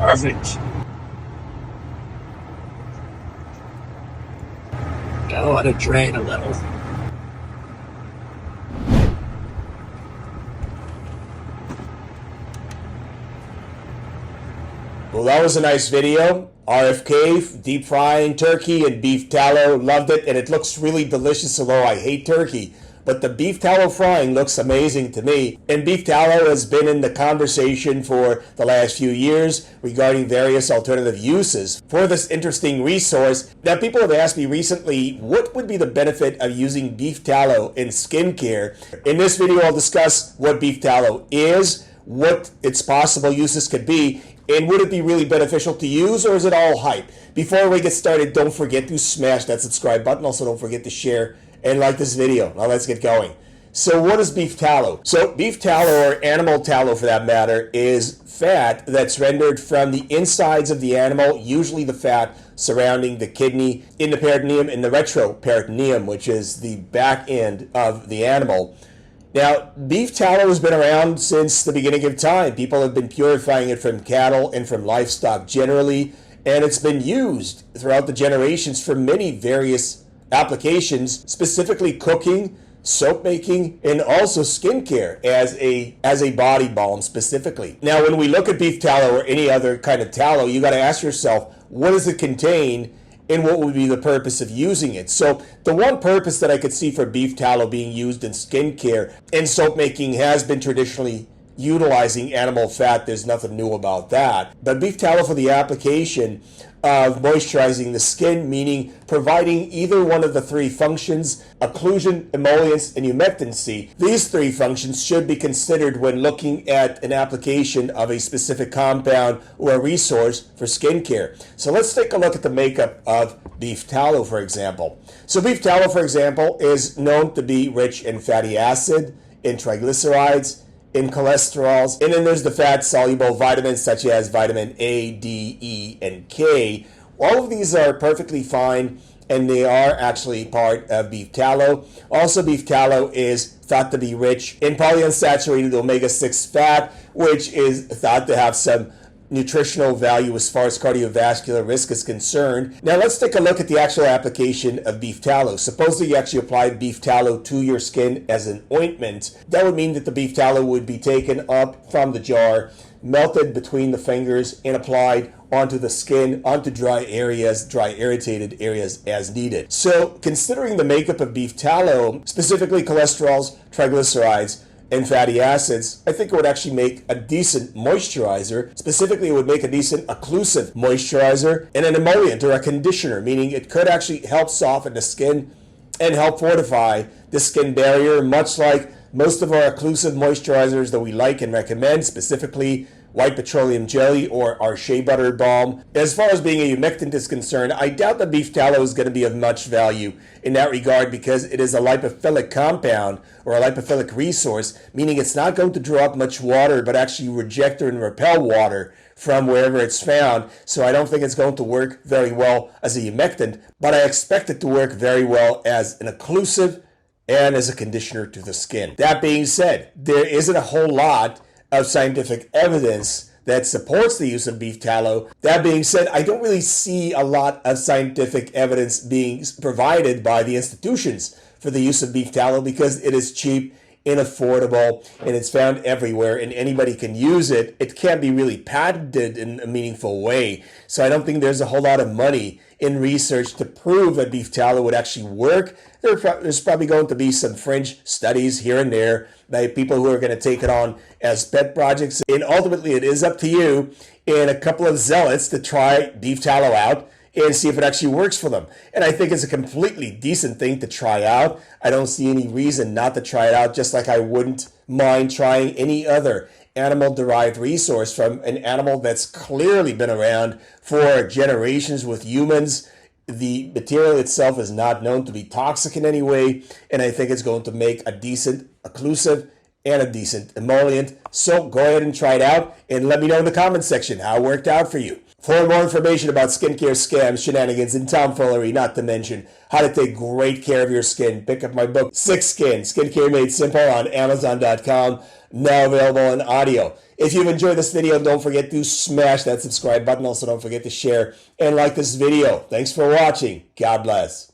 Perfect. Gotta let it drain a little. Well, that was a nice video. RFK, deep frying turkey and beef tallow. Loved it, and it looks really delicious, although I hate turkey. But the beef tallow frying looks amazing to me. And beef tallow has been in the conversation for the last few years regarding various alternative uses for this interesting resource. Now, people have asked me recently, what would be the benefit of using beef tallow in skincare? In this video, I'll discuss what beef tallow is, what its possible uses could be, and would it be really beneficial to use, or is it all hype? Before we get started, don't forget to smash that subscribe button. Also, don't forget to share and like this video. Now let's get going. So what is beef tallow? So beef tallow, or animal tallow for that matter, is fat that's rendered from the insides of the animal, usually the fat surrounding the kidney, in the peritoneum, in the retroperitoneum, which is the back end of the animal. Now, beef tallow has been around since the beginning of time. People have been purifying it from cattle and from livestock generally, and it's been used throughout the generations for many various applications, specifically cooking, soap making, and also skincare as a body balm specifically. Now, when we look at beef tallow or any other kind of tallow, you got to ask yourself, what does it contain? And what would be the purpose of using it? So the one purpose that I could see for beef tallow being used in skincare and soap making has been traditionally utilizing animal fat. There's nothing new about that. But beef tallow for the application of moisturizing the skin, meaning providing either one of the three functions, occlusion, emollients, and humectancy. These three functions should be considered when looking at an application of a specific compound or a resource for skincare. So let's take a look at the makeup of beef tallow, for example. So beef tallow, for example, is known to be rich in fatty acid, in triglycerides, in cholesterols, and then there's the fat-soluble vitamins such as vitamin A, D, E, and K. All of these are perfectly fine, and they are actually part of beef tallow. Also, beef tallow is thought to be rich in polyunsaturated omega-6 fat, which is thought to have some nutritional value as far as cardiovascular risk is concerned. Now let's take a look at the actual application of beef tallow. Suppose that you actually apply beef tallow to your skin as an ointment. That would mean that the beef tallow would be taken up from the jar, melted between the fingers, and applied onto the skin, onto dry areas, dry irritated areas as needed. So considering the makeup of beef tallow, specifically cholesterols, triglycerides, and fatty acids, I think it would actually make a decent moisturizer. Specifically, it would make a decent occlusive moisturizer and an emollient or a conditioner, meaning it could actually help soften the skin and help fortify the skin barrier, much like most of our occlusive moisturizers that we like and recommend, specifically white petroleum jelly or our shea butter balm. As far as being a humectant is concerned, I doubt that beef tallow is going to be of much value in that regard because it is a lipophilic compound or a lipophilic resource, meaning it's not going to draw up much water but actually reject and repel water from wherever it's found. So I don't think it's going to work very well as a humectant, but I expect it to work very well as an occlusive and as a conditioner to the skin. That being said, there isn't a whole lot of scientific evidence that supports the use of beef tallow. That being said, I don't really see a lot of scientific evidence being provided by the institutions for the use of beef tallow because it is cheap and affordable and it's found everywhere and anybody can use it. It can't be really patented in a meaningful way. So I don't think there's a whole lot of money in research to prove that beef tallow would actually work. There's probably going to be some fringe studies here and there by people who are going to take it on as pet projects. And ultimately, it is up to you and a couple of zealots to try beef tallow out and see if it actually works for them. And I think it's a completely decent thing to try out. I don't see any reason not to try it out, just like I wouldn't mind trying any other animal-derived resource from an animal that's clearly been around for generations with humans. The material itself is not known to be toxic in any way, and I think it's going to make a decent occlusive and a decent emollient. So go ahead and try it out and let me know in the comment section how it worked out for you. For more information about skincare scams, shenanigans, and tomfoolery, not to mention how to take great care of your skin, pick up my book, Sick Skin, Skincare Made Simple, on Amazon.com, now available in audio. If you've enjoyed this video, don't forget to smash that subscribe button. Also, don't forget to share and like this video. Thanks for watching. God bless.